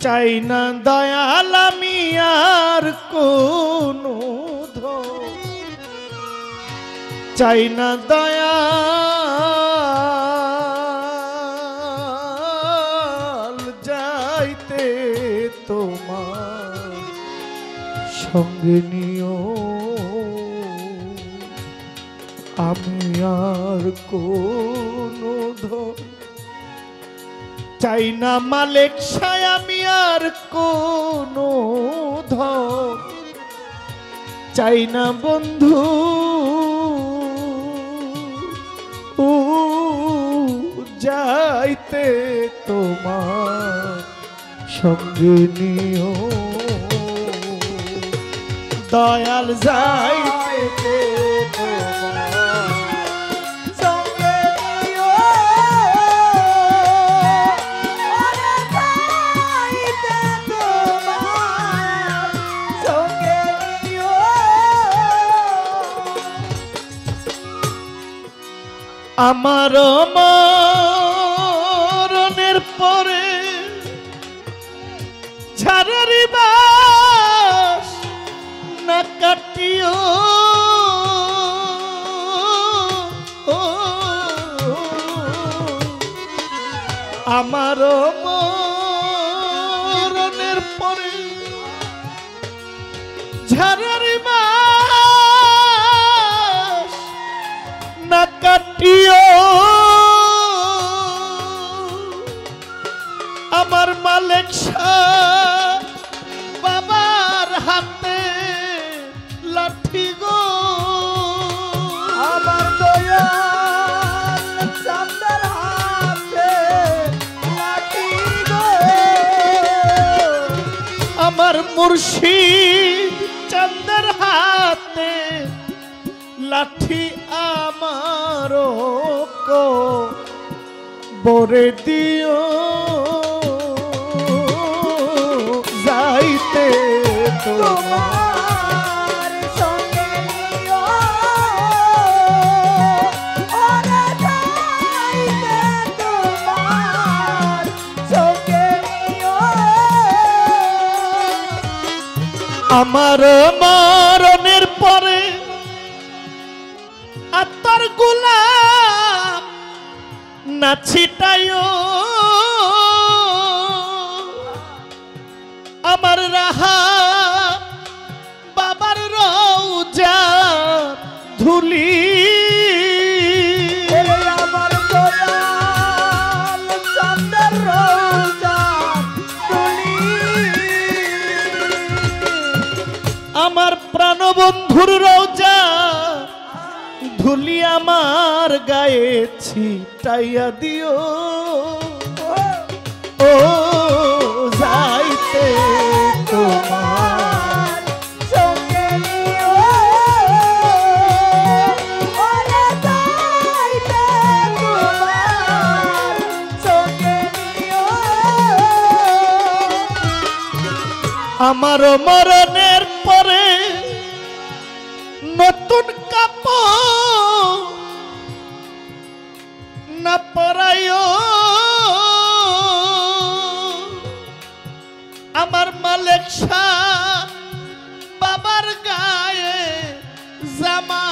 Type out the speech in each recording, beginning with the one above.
চাই না দয়াল আমি আর কোনো চাই না দয়াল যাইতে তোমার সঙ্গে নিও আমি আর কোনো চাই না মালিক সায় আমি আর কোনো ধন চাই না বন্ধু যাইতে তোমার সঙ্গে নিও দয়াল যাইতে আমার মরণের পরে ঝাড়ারি বাস না কাটিও আমার মরণের পরে ঝাড়ারি বাস না কাটিও আমার মালিক শাহ বাবার হাতে লাঠি গো আমার দয়াল চাঁদের হাতে লাঠি গো আমার মুর্শিদ চাঁদের হাতে লাঠি আমারও কো বরে দিও যাইতে তোমার সঙ্গে নিও ওরে যাইতে তোমার সঙ্গে নিও আমার মরণের পরে আত্মার গোলাপ না ছিটায়ও আমার রাহা বাবার রওজা ধুলি আমার দয়াল চাঁদের রওজা ধুলি আমার প্রাণবন্ধুর রওজা ধুলি আমার গায়ে ছিটাইয়া দিও ও যাইতে তোমার সঙ্গে নিও ওরে যাইতে তোমার সঙ্গে নিও আমার মরণের পরে নতুন কাপড় না পরাইও আমার মালিক শাহ বাবার গায়ে জামা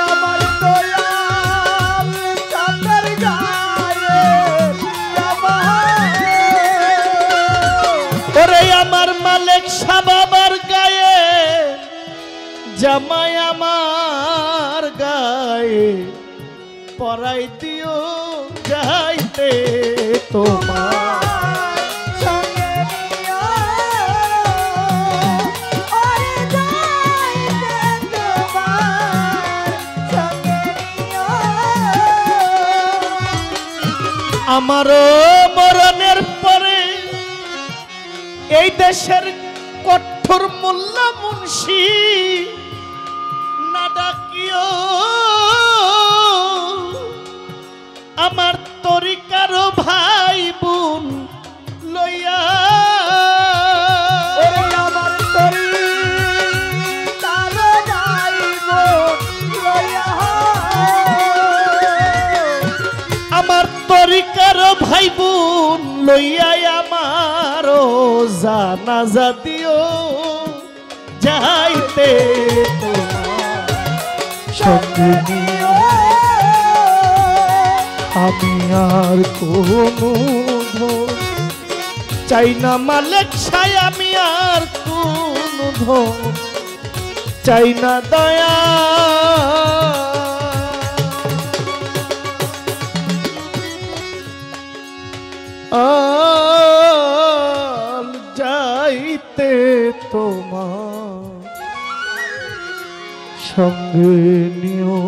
আমার দয়াল চাঁদের গায়ে জামা ওরে আমার মালিক শাহ বাবার গায়ে জামাই আমার গায়ে পরাই দিও যাইতে তোমার সঙ্গে নিও ওরে যাইতে তোমার সঙ্গে নিও আমার মরণের পরে এই দেশের কঠোর মোল্লা মুন্সি না ডাকিও আমার তরিকার ভাই বোন লইয়া আমার তরি তার যাইব লইয়া আমার তরিকার ভাই বোন লইয়াই আমারও জানাজা দিও যাইতে তোমার সঙ্গে নিও আমি আর কোনো ধন চাই না মালিক সাই আমি আর কোনো ধন চাই না দয়া আল যাইতে তোমার সঙ্গে নিও।